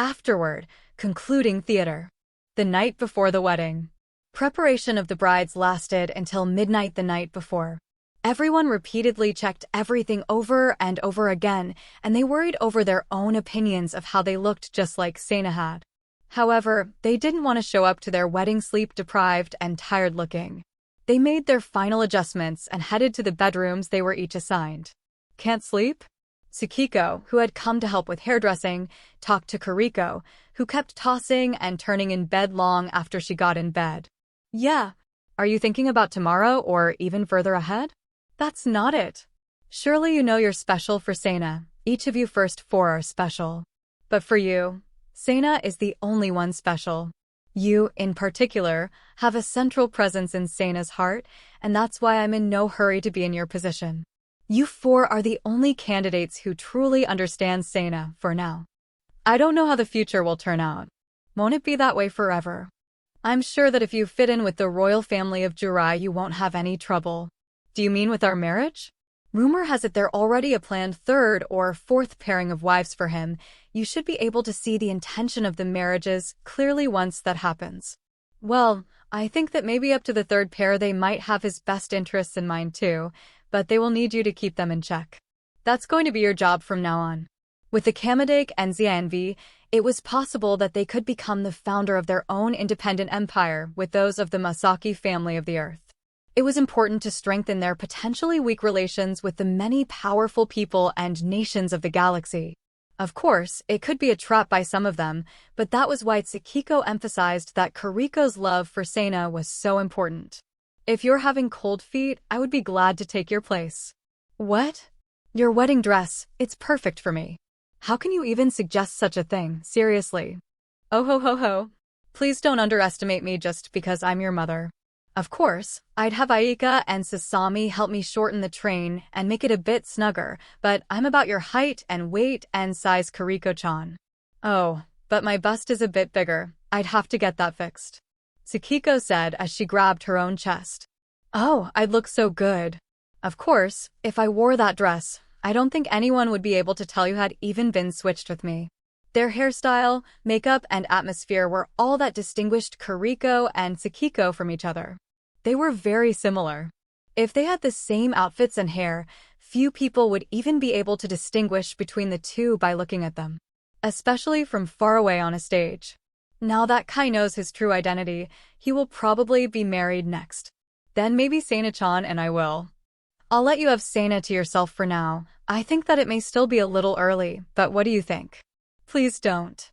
Afterword, concluding theater. The night before the wedding. Preparation of the brides lasted until midnight the night before. Everyone repeatedly checked everything over and over again, and they worried over their own opinions of how they looked just like Sana had. However, they didn't want to show up to their wedding sleep-deprived and tired-looking. They made their final adjustments and headed to the bedrooms they were each assigned. Can't sleep? Tsukiko, who had come to help with hairdressing, talked to Kuriko, who kept tossing and turning in bed long after she got in bed. Yeah. Are you thinking about tomorrow or even further ahead? That's not it. Surely you know you're special for Sana. Each of you first four are special. But for you, Sana is the only one special. You, in particular, have a central presence in Sana's heart, and that's why I'm in no hurry to be in your position. You four are the only candidates who truly understand Sana for now. I don't know how the future will turn out. Won't it be that way forever? I'm sure that if you fit in with the royal family of Jurai, you won't have any trouble. Do you mean with our marriage? Rumor has it there already a planned third or fourth pairing of wives for him. You should be able to see the intention of the marriages clearly once that happens. Well, I think that maybe up to the third pair they might have his best interests in mind too, but they will need you to keep them in check. That's going to be your job from now on. With the Kamadake and Xianvi, it was possible that they could become the founder of their own independent empire with those of the Masaki family of the earth. It was important to strengthen their potentially weak relations with the many powerful people and nations of the galaxy. Of course, it could be a trap by some of them, but that was why Tsukiko emphasized that Kuriko's love for Sana was so important. If you're having cold feet, I would be glad to take your place. What? Your wedding dress, it's perfect for me. How can you even suggest such a thing, seriously? Oh ho ho ho. Please don't underestimate me just because I'm your mother. Of course, I'd have Aika and Sasami help me shorten the train and make it a bit snugger, but I'm about your height and weight and size, Kuriko-chan. Oh, but my bust is a bit bigger. I'd have to get that fixed. Tsukiko said as she grabbed her own chest. Oh, I'd look so good. Of course, if I wore that dress, I don't think anyone would be able to tell you had even been switched with me. Their hairstyle, makeup, and atmosphere were all that distinguished Kuriko and Tsukiko from each other. They were very similar. If they had the same outfits and hair, few people would even be able to distinguish between the two by looking at them, especially from far away on a stage. Now that Kai knows his true identity, he will probably be married next. Then maybe Sana-chan and I will. I'll let you have Sana to yourself for now. I think that it may still be a little early, but what do you think? Please don't.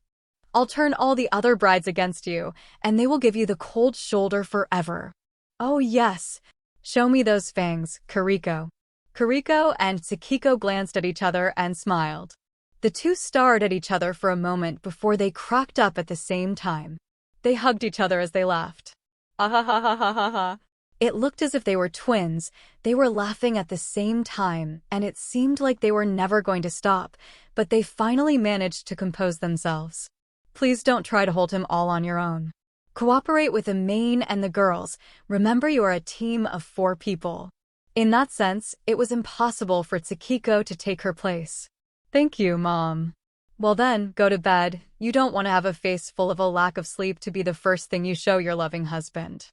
I'll turn all the other brides against you, and they will give you the cold shoulder forever. Oh yes. Show me those fangs, Kuriko. Kuriko and Tsukiko glanced at each other and smiled. The two stared at each other for a moment before they cracked up at the same time. They hugged each other as they laughed. Ah ha ha ha ha ha ha. It looked as if they were twins. They were laughing at the same time, and it seemed like they were never going to stop, but they finally managed to compose themselves. Please don't try to hold him all on your own. Cooperate with the main and the girls. Remember, you are a team of 4 people. In that sense, it was impossible for Tsukiko to take her place. Thank you, Mom. Well then, go to bed. You don't want to have a face full of a lack of sleep to be the first thing you show your loving husband.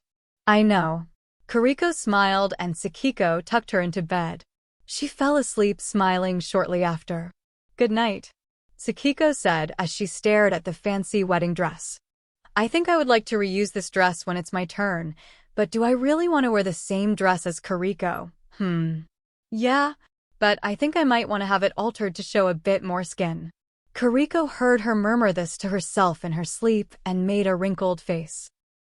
I know. Kuriko smiled and Tsukiko tucked her into bed. She fell asleep smiling shortly after. Good night, Tsukiko said as she stared at the fancy wedding dress. I think I would like to reuse this dress when it's my turn, but do I really want to wear the same dress as Kuriko? Yeah, but I think I might want to have it altered to show a bit more skin. Kuriko heard her murmur this to herself in her sleep and made a wrinkled face.